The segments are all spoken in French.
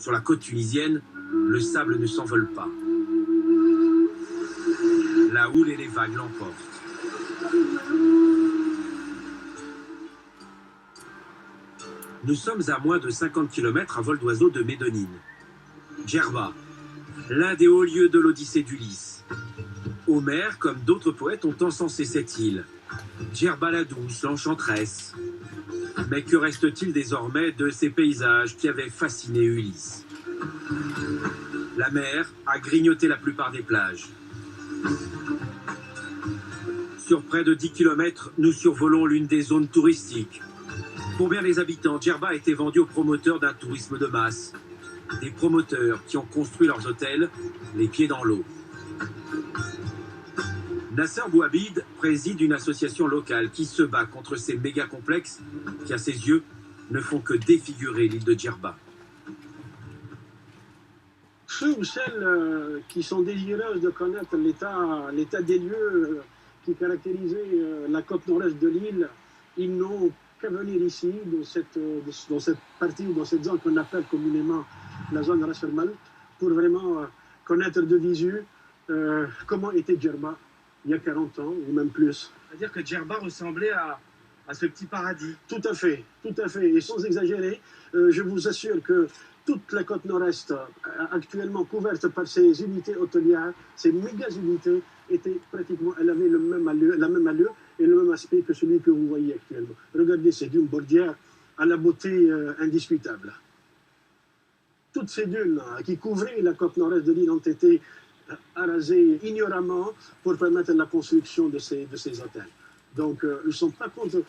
Sur la côte tunisienne, le sable ne s'envole pas. La houle et les vagues l'emportent. Nous sommes à moins de 50 km à vol d'oiseau de Médonine. Djerba, l'un des hauts lieux de l'Odyssée d'Ulysse. Homère, comme d'autres poètes, ont encensé cette île. Djerba la douce, l'enchanteresse. Mais que reste-t-il désormais de ces paysages qui avaient fasciné Ulysse? La mer a grignoté la plupart des plages. Sur près de 10 km, nous survolons l'une des zones touristiques. Pour bien les habitants, Djerba a été vendu aux promoteurs d'un tourisme de masse. Des promoteurs qui ont construit leurs hôtels les pieds dans l'eau. Nasser Bouabid préside une association locale qui se bat contre ces méga-complexes qui, à ses yeux, ne font que défigurer l'île de Djerba. Ceux ou celles qui sont désireuses de connaître l'état des lieux qui caractérisait la côte nord-est de l'île, ils n'ont qu'à venir ici, dans cette partie ou dans cette zone qu'on appelle communément la zone Ras El Mal, pour vraiment connaître de visu comment était Djerba il y a 40 ans ou même plus. C'est-à-dire que Djerba ressemblait à ce petit paradis. Tout à fait, tout à fait. Et sans exagérer, je vous assure que toute la côte nord-est, actuellement couverte par ces unités hôtelières, ces méga-unités, elle avait la même allure et le même aspect que celui que vous voyez actuellement. Regardez ces dunes bordières à la beauté indiscutable. Toutes ces dunes qui couvraient la côte nord-est de l'île ont été arasées ignoramment pour permettre la construction de ces hôtels. Donc, nous ne sommes pas contre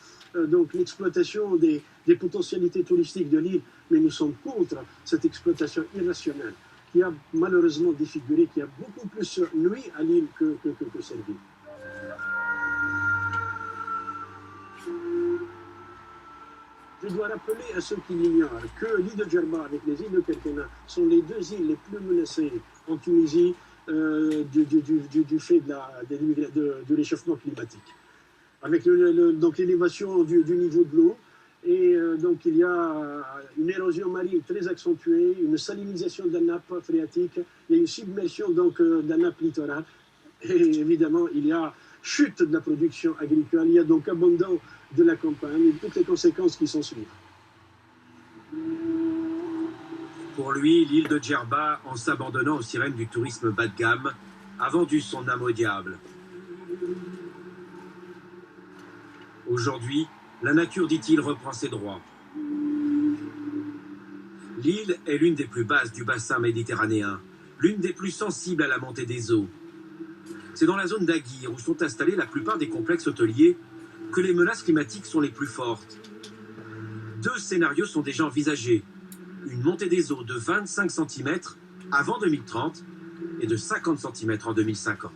l'exploitation des potentialités touristiques de l'île, mais nous sommes contre cette exploitation irrationnelle qui a malheureusement défiguré, qui a beaucoup plus nui à l'île que servi. Je dois rappeler à ceux qui l'ignorent que l'île de Djerba avec les îles de Kerkena sont les deux îles les plus menacées en Tunisie du fait de réchauffement climatique. Avec donc l'élévation du niveau de l'eau, et donc il y a une érosion marine très accentuée, une salinisation de la nappe phréatique, il y a une submersion donc de la nappe littorale, et évidemment il y a chute de la production agricole, il y a donc abandon de la campagne et toutes les conséquences qui s'en suivent. Pour lui, l'île de Djerba, en s'abandonnant aux sirènes du tourisme bas de gamme, a vendu son âme au diable. Aujourd'hui, la nature, dit-il, reprend ses droits. L'île est l'une des plus basses du bassin méditerranéen, l'une des plus sensibles à la montée des eaux. C'est dans la zone d'Aguirre, où sont installés la plupart des complexes hôteliers, que les menaces climatiques sont les plus fortes. Deux scénarios sont déjà envisagés. Une montée des eaux de 25 cm avant 2030 et de 50 cm en 2050.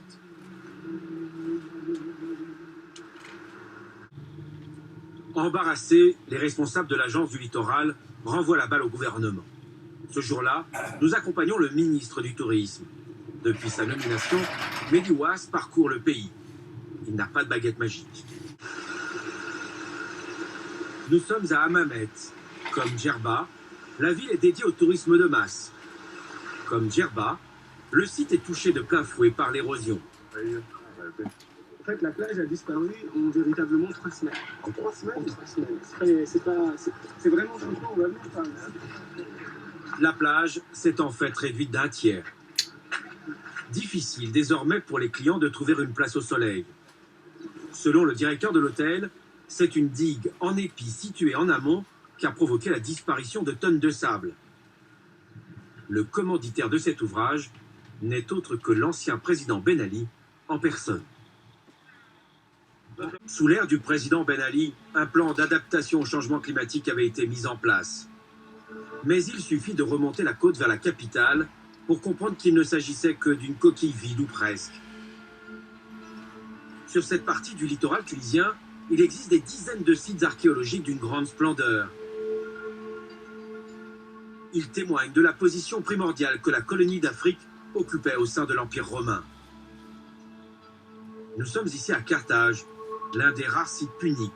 Embarrassés, les responsables de l'agence du littoral renvoient la balle au gouvernement. Ce jour-là, nous accompagnons le ministre du Tourisme. Depuis sa nomination, Mehdi Ouass parcourt le pays. Il n'a pas de baguette magique. Nous sommes à Hammamet. Comme Djerba, la ville est dédiée au tourisme de masse. Comme Djerba, le site est touché de plein fouet par l'érosion. En fait, la plage a disparu en véritablement 3 semaines. En 3 semaines? 3 semaines. C'est vraiment choquant, on va venir par là. La plage s'est en fait réduite d'un tiers. Difficile désormais pour les clients de trouver une place au soleil. Selon le directeur de l'hôtel, c'est une digue en épi située en amont qui a provoqué la disparition de tonnes de sable. Le commanditaire de cet ouvrage n'est autre que l'ancien président Ben Ali en personne. Sous l'ère du président Ben Ali, un plan d'adaptation au changement climatique avait été mis en place. Mais il suffit de remonter la côte vers la capitale pour comprendre qu'il ne s'agissait que d'une coquille vide ou presque. Sur cette partie du littoral tunisien, il existe des dizaines de sites archéologiques d'une grande splendeur. Ils témoignent de la position primordiale que la colonie d'Afrique occupait au sein de l'Empire romain. Nous sommes ici à Carthage, l'un des rares sites puniques,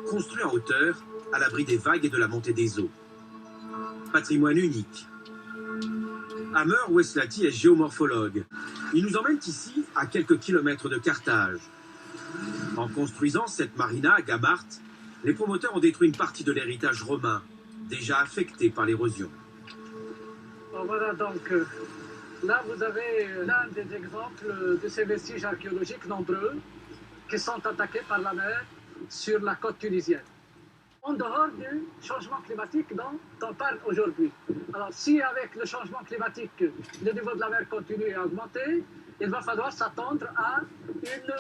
construits en hauteur, à l'abri des vagues et de la montée des eaux. Patrimoine unique, Hammer Weslati est géomorphologue. Il nous emmène ici, à quelques kilomètres de Carthage. En construisant cette marina à Gamart, les promoteurs ont détruit une partie de l'héritage romain, déjà affecté par l'érosion. Voilà donc, là vous avez l'un des exemples de ces vestiges archéologiques nombreux qui sont attaqués par la mer sur la côte tunisienne. En dehors du changement climatique dont on parle aujourd'hui. Alors si avec le changement climatique, le niveau de la mer continue à augmenter, il va falloir s'attendre à une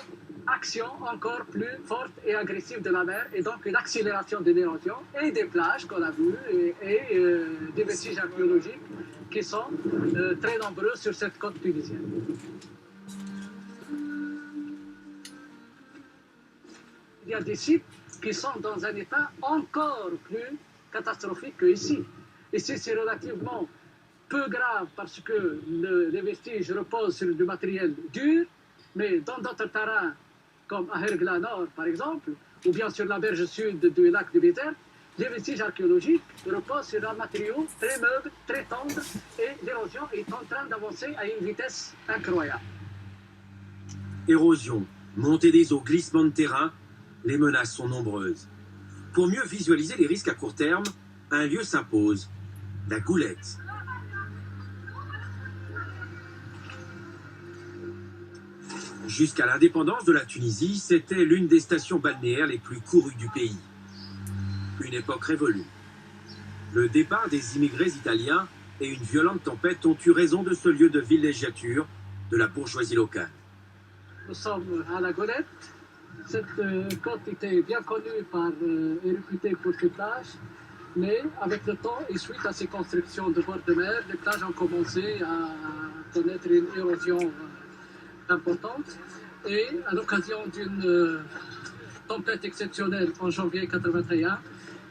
action encore plus forte et agressive de la mer et donc une accélération de l'érosion et des plages qu'on a vues et des vestiges archéologiques qui sont très nombreux sur cette côte tunisienne. Il y a des sites qui sont dans un état encore plus catastrophique qu'ici. Ici, c'est relativement peu grave parce que les vestiges reposent sur du matériel dur, mais dans d'autres terrains, comme à Hergla Nord, par exemple, ou bien sur la berge sud du lac de Bézerte, les vestiges archéologiques reposent sur un matériau très meuble, très tendre, et l'érosion est en train d'avancer à une vitesse incroyable. Érosion, montée des eaux, glissement de terrain, les menaces sont nombreuses. Pour mieux visualiser les risques à court terme, un lieu s'impose, la Goulette. Jusqu'à l'indépendance de la Tunisie, c'était l'une des stations balnéaires les plus courues du pays. Une époque révolue. Le départ des immigrés italiens et une violente tempête ont eu raison de ce lieu de villégiature de la bourgeoisie locale. Nous sommes à la Golette. Cette côte était bien connue et réputée pour ses plages, mais avec le temps et suite à ces constructions de bord de mer, les plages ont commencé à connaître une érosion importante. Et à l'occasion d'une tempête exceptionnelle en janvier 1981,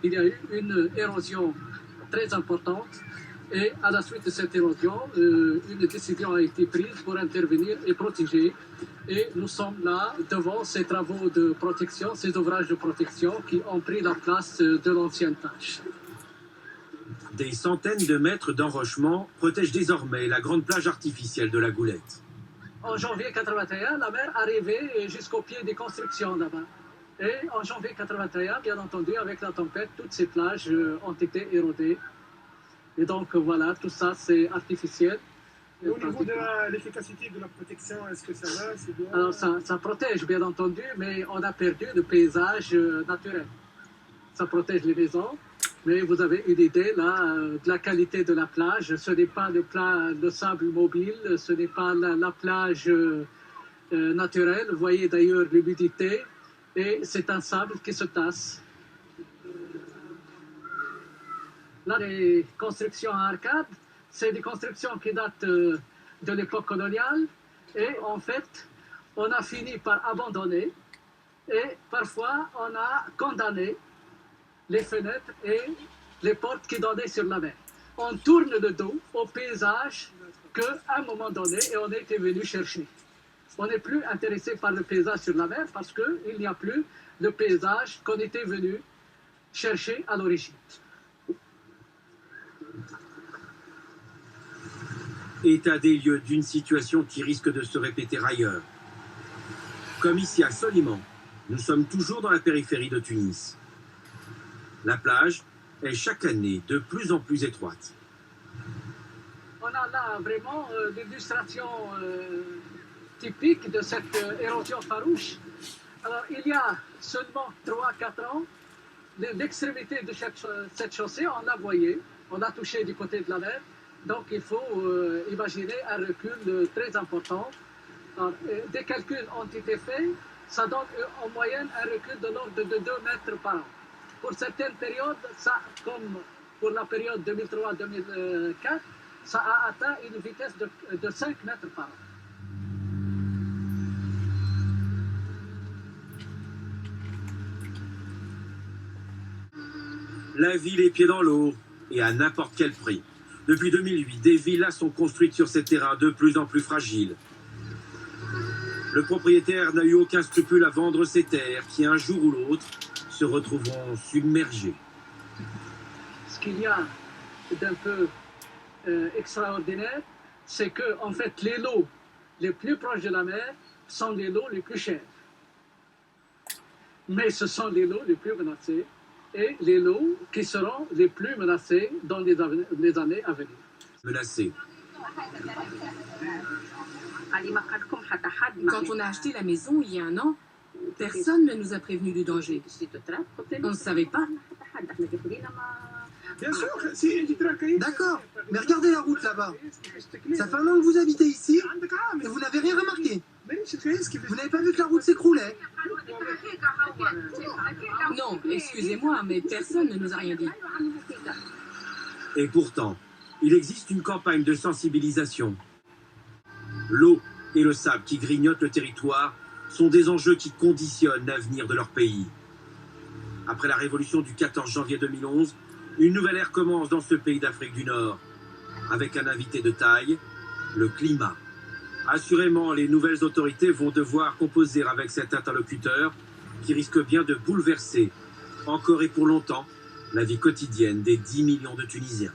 il y a eu une érosion très importante. Et à la suite de cette érosion, une décision a été prise pour intervenir et protéger. Et nous sommes là devant ces travaux de protection, ces ouvrages de protection qui ont pris la place de l'ancienne tâche. Des centaines de mètres d'enrochement protègent désormais la grande plage artificielle de la Goulette. En janvier 1981, la mer arrivait jusqu'au pied des constructions là-bas. Et en janvier 1981, bien entendu, avec la tempête, toutes ces plages ont été érodées. Et donc voilà, tout ça c'est artificiel. Et au niveau de l'efficacité de la protection, est-ce que ça va? C'est bien? Alors ça protège bien entendu, mais on a perdu le paysage naturel. Ça protège les maisons, mais vous avez une idée là de la qualité de la plage. Ce n'est pas le sable mobile, ce n'est pas la plage naturelle. Vous voyez d'ailleurs l'humidité et c'est un sable qui se tasse. Là, les constructions à arcades, c'est des constructions qui datent de l'époque coloniale. Et en fait, on a fini par abandonner. Et parfois, on a condamné les fenêtres et les portes qui donnaient sur la mer. On tourne le dos au paysage qu'à un moment donné, et on était venu chercher. On n'est plus intéressé par le paysage sur la mer parce qu'il n'y a plus le paysage qu'on était venu chercher à l'origine. État des lieux d'une situation qui risque de se répéter ailleurs. Comme ici à Soliman, nous sommes toujours dans la périphérie de Tunis. La plage est chaque année de plus en plus étroite. On a là vraiment l'illustration typique de cette érosion farouche. Alors il y a seulement 3-4 ans, l'extrémité de cette chaussée, on l'a voyé, on l'a touché du côté de la mer. Donc il faut imaginer un recul très important. Alors, des calculs ont été faits, ça donne en moyenne un recul de l'ordre de 2 mètres par an. Pour certaines périodes, ça, comme pour la période 2003-2004, ça a atteint une vitesse de 5 mètres par an. La vie les pieds dans l'eau, et à n'importe quel prix. Depuis 2008, des villas sont construites sur ces terrains de plus en plus fragiles. Le propriétaire n'a eu aucun scrupule à vendre ces terres qui, un jour ou l'autre, se retrouveront submergées. Ce qu'il y a d'un peu extraordinaire, c'est que en fait, les lots les plus proches de la mer sont les lots les plus chers. Mais ce sont les lots les plus menacés et les lots qui seront les plus menacés dans les années à venir. Menacés. Quand on a acheté la maison il y a un an, personne ne nous a prévenu du danger. On ne savait pas. Bien sûr, si D'accord, mais regardez la route là-bas. Ça fait un an que vous habitez ici et vous n'avez rien remarqué. Vous n'avez pas vu que la route s'écroulait? Non, excusez-moi, mais personne ne nous a rien dit. Et pourtant, il existe une campagne de sensibilisation. L'eau et le sable qui grignotent le territoire sont des enjeux qui conditionnent l'avenir de leur pays. Après la révolution du 14 janvier 2011, une nouvelle ère commence dans ce pays d'Afrique du Nord, avec un invité de taille, le climat. Assurément, les nouvelles autorités vont devoir composer avec cet interlocuteur qui risque bien de bouleverser, encore et pour longtemps, la vie quotidienne des 10 millions de Tunisiens.